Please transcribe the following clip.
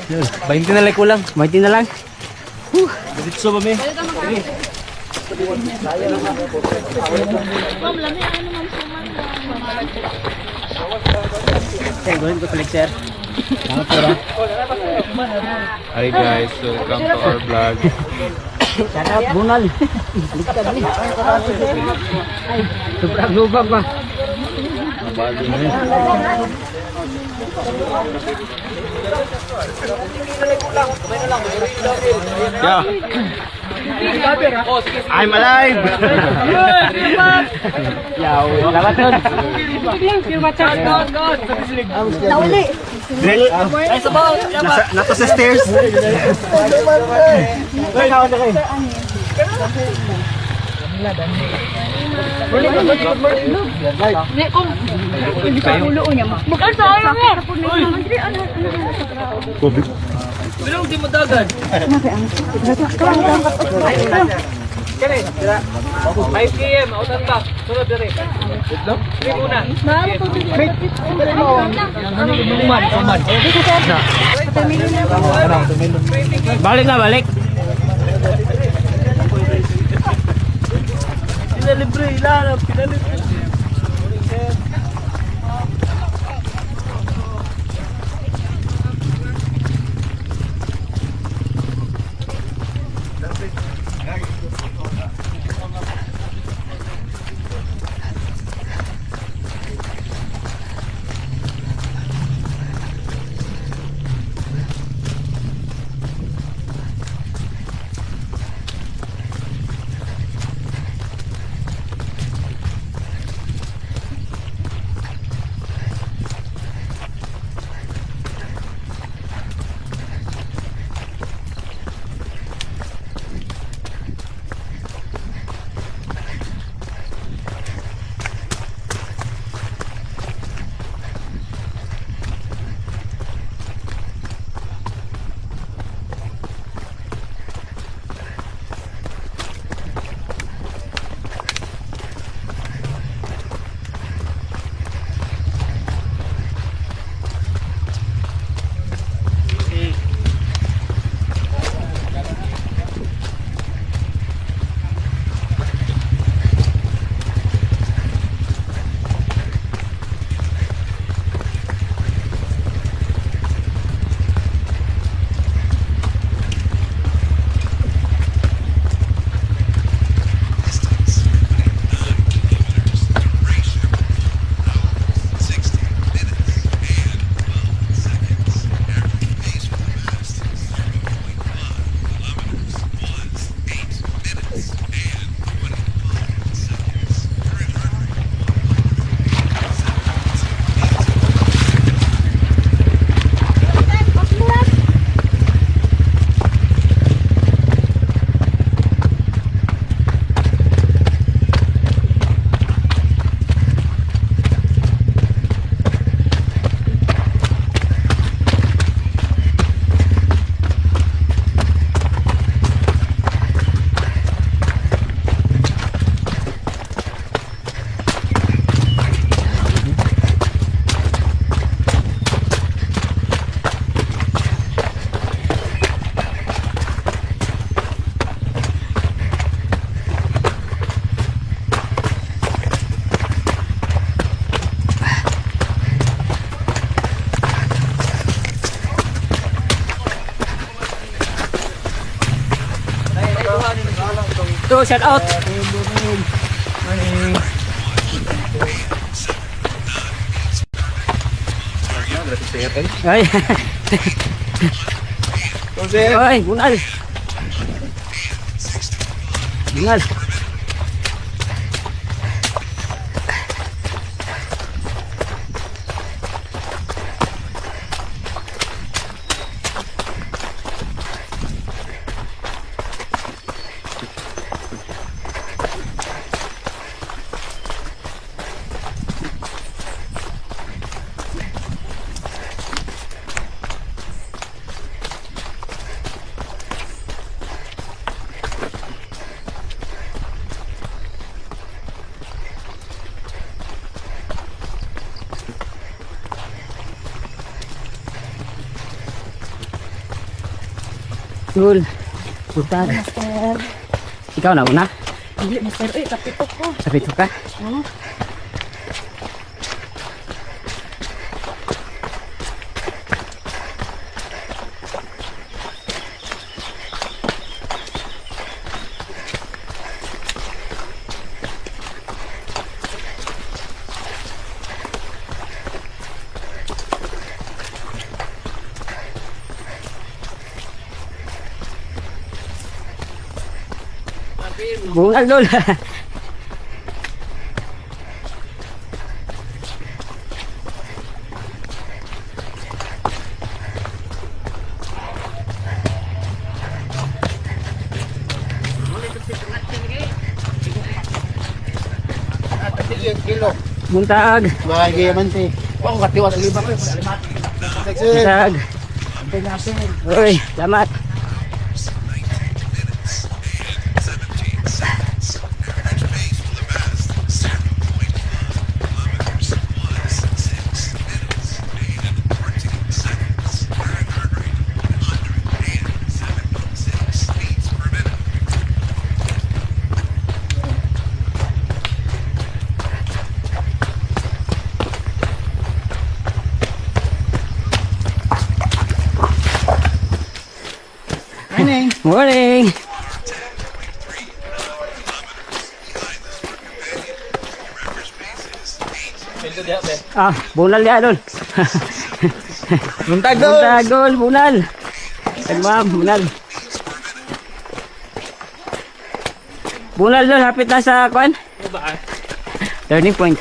20 na lang kulang. 20 na lang. Diretso ba, me? Ma'am, lami ano ma'am suman lang. Sir, gawin ko collect, sir. Salamat, sir. Hi guys, welcome to our vlog. Shout out, bunal. Ligtad ni. Ay, sobrang lubag ba? Mabado na yun. Yeah. I'm alive! Yaw, salamat doon. Nauli. Nato sa stairs. Ne kung hindi ka ulo niya ma. Bukan sa ayo mo. Covid. Bilong di mo dagan. 5 km, outan back. Sunod dire. Sige muna. Balik na, balik. Pinalibre, ilan, pinalibre. To shout out. Ay. Ay, bunal. Bunal. Dul. Buntag. Ikaw na una? Dili, master. Eh, kapito ko. Sapit ka? Oo. Bungal dul. Buntag. Bagay man te. Wala ko katiwas ang libang ko. Buntag. Uy, salamat. Morning. Bunal dia dul. Buntag daw. Buntag dul, bunal. Ma'am, bunal. Bunal dul, hapit na sa kuan. Turning point.